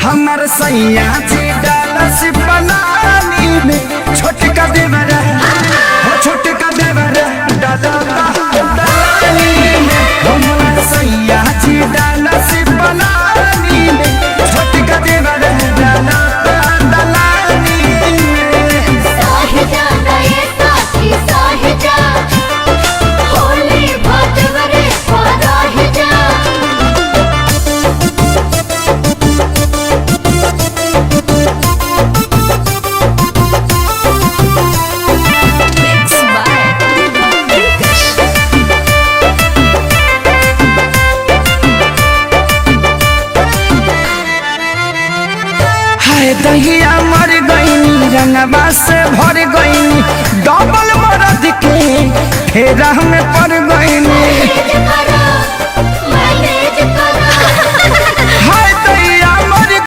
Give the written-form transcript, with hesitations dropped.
हमर सैया जी डालस बनानी में छोटका देवरा हो छोटका देवरा डालानी में हमर सैया जी डालस बनानी में छोटका देवरा डालानी में साहिजा नए साथी साहिजा होली भटवरे पराहिजा दहिया मर गईनी रंगवा से भर गईनी डबल मरद के फेरा में पड़ गईनी।